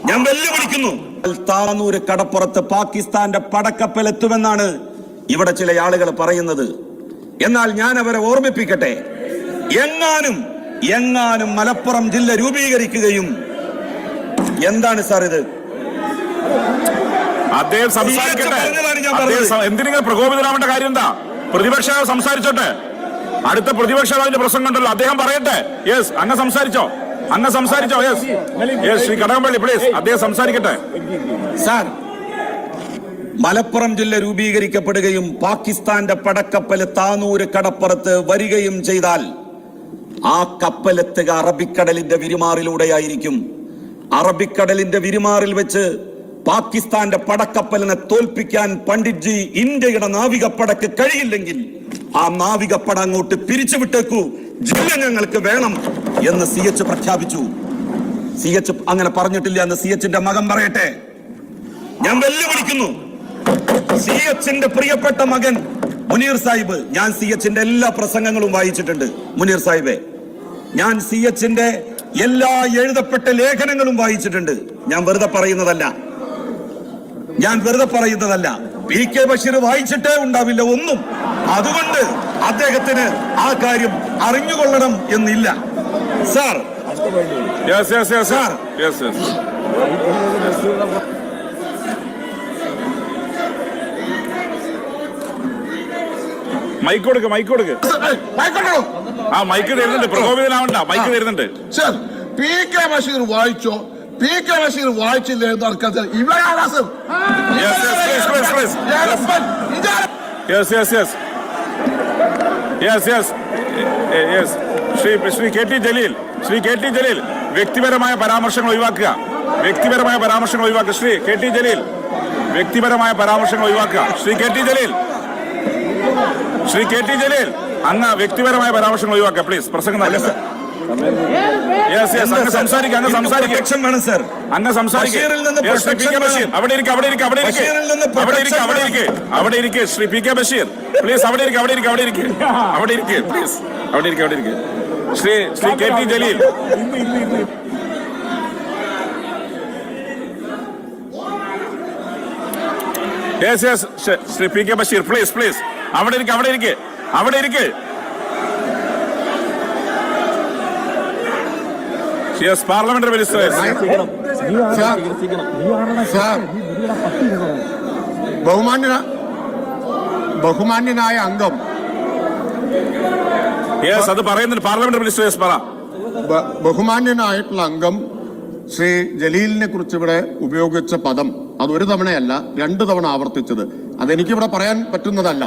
ഞാൻ വെല്ലുവിളിക്കുന്നു. താനൂര് കടപ്പുറത്ത് പാകിസ്ഥാന്റെ പടക്കപ്പൽ എത്തുമെന്നാണ് ഇവിടെ ചില ആളുകൾ പറയുന്നത്. എന്നാൽ ഞാൻ അവരെ ഓർമ്മിപ്പിക്കട്ടെ, എങ്ങാനും മലപ്പുറം ജില്ല രൂപീകരിക്കുകയും എന്താണ് സാർ ഇത്? അദ്ദേഹം സംസാരിക്കട്ടെ. എന്തിനെങ്കിലും പ്രകോപിതരാവേണ്ട കാര്യം എന്താ? പ്രതിപക്ഷ സംസാരിച്ചോട്ടെ. അടുത്ത പ്രതിപക്ഷ പ്രസംഗം ഉണ്ടല്ലോ, അദ്ദേഹം പറയട്ടെ. യെസ്, അങ്ങ് സംസാരിച്ചോ. യെസ് ശ്രീ കടകംപള്ളി പ്ലീസ്, അദ്ദേഹം സംസാരിക്കട്ടെ. സാർ, മലപ്പുറം ജില്ല രൂപീകരിക്കപ്പെടുകയും പാകിസ്ഥാന്റെ പടക്കപ്പൽ താനൂര് കടപ്പുറത്ത് വരികയും ചെയ്താൽ ആ കപ്പലെത്തുക അറബിക്കടലിന്റെ വിരുമാറിലൂടെയായിരിക്കും. അറബിക്കടലിന്റെ വിരുമാറിൽ വെച്ച് പാകിസ്ഥാന്റെ പടക്കപ്പലിനെ തോൽപ്പിക്കാൻ പണ്ഡിറ്റ്ജി ഇന്ത്യയുടെ നാവികപ്പടക്ക് കഴിയില്ലെങ്കിൽ ആ നാവികപ്പട അങ്ങോട്ട് പിരിച്ചുവിട്ടേക്കൂ, ജില്ല ഞങ്ങൾക്ക് വേണം എന്ന് CH പ്രഖ്യാപിച്ചു. CH അങ്ങനെ പറഞ്ഞിട്ടില്ല എന്ന് CHന്റെ മകൻ പറയട്ടെ. ഞാൻ വെല്ലുവിളിക്കുന്നു. CHന്റെ പ്രിയപ്പെട്ട മകൻ മുനീർ സാഹിബ്, ഞാൻ CHന്റെ എല്ലാ പ്രസംഗങ്ങളും വായിച്ചിട്ടുണ്ട്. മുനീർ സാഹിബെ, ഞാൻ CHന്റെ എല്ലാ എഴുതപ്പെട്ട ലേഖനങ്ങളും വായിച്ചിട്ടുണ്ട്. ഞാൻ വെറുതെ പറയുന്നതല്ല. PK ബഷീർ വായിച്ചിട്ടേ ഉണ്ടാവില്ല ഒന്നും. അതുകൊണ്ട് അദ്ദേഹത്തിന് ആ കാര്യം അറിഞ്ഞുകൊള്ളണം എന്നില്ല. സാർ, മൈക്ക് കൊടുക്ക്. ആ മൈക്ക് തരുന്നുണ്ട്, പ്രകോപിതനാവണ്ട. മൈക്ക് തരുന്നുണ്ട്. PK ബഷീർ വായിച്ചോ? PK ബഷീർ വായിച്ചില്ലേ എന്ന് ആർക്കാ? ഇവരാണ് സർ. ശ്രീ KT ജലീൽ, വ്യക്തിപരമായ പരാമർശങ്ങൾ ഒഴിവാക്കുക. ശ്രീ KT ജലീൽ, വ്യക്തിപരമായ പരാമർശങ്ങൾ ഒഴിവാക്കുക. ശ്രീ KT ജലീൽ, അങ്ങ് വ്യക്തിപരമായ പരാമർശങ്ങൾ ഒഴിവാക്കുക പ്ലീസ്. പ്രസംഗം നല്ല സർ. അങ്ങ് സംസാരിക്കുക. അവിടെ ഇരിക്കെ ശ്രീ PK ബഷീർ പ്ലീസ്. അവിടെ ഇരിക്കെ please. Shri KT Jaleel, Shri PK Basheer please. അവിടെ ഇരിക്കെ. Yes, parliamentary minister. ബഹുമാന്യനായ അംഗം, യെസ്, അത് പറയുന്നുണ്ട് പാർലമെന്ററി മിനിസ്റ്റർ. യെസ്, പറ. ബഹുമാന്യനായിട്ടുള്ള അംഗം ശ്രീ ജലീലിനെ കുറിച്ച് ഇവിടെ ഉപയോഗിച്ച പദം അതൊരു തവണയല്ല 2 തവണ ആവർത്തിച്ചത്. അതെനിക്കിവിടെ പറയാൻ പറ്റുന്നതല്ല.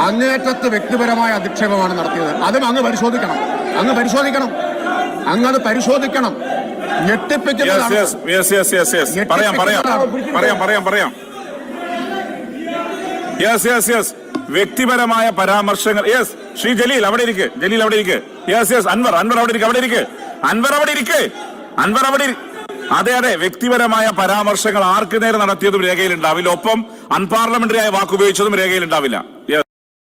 അങ്ങേറ്റത്ത് വ്യക്തിപരമായ അധിക്ഷേപമാണ് നടത്തിയത്. അതും അങ്ങ് പരിശോധിക്കണം. അങ്ങത് പരിശോധിക്കണം. ഞെട്ടിപ്പിക്കുന്നതാണ്. പറയാം. യെസ്, വ്യക്തിപരമായ പരാമർശങ്ങൾ. യെസ്, ശ്രീ ജലീൽ അവിടെ ഇരിക്കെ. യെസ്, അൻവർ അവിടെ ഇരിക്കെ. അതെ, വ്യക്തിപരമായ പരാമർശങ്ങൾ ആർക്ക് നേരെ നടത്തിയതും രേഖയിലുണ്ടാവില്ല. ഒപ്പം അൺപാർലമെന്ററി ആയ വാക്കുപയോഗിച്ചതും രേഖയിലുണ്ടാവില്ല.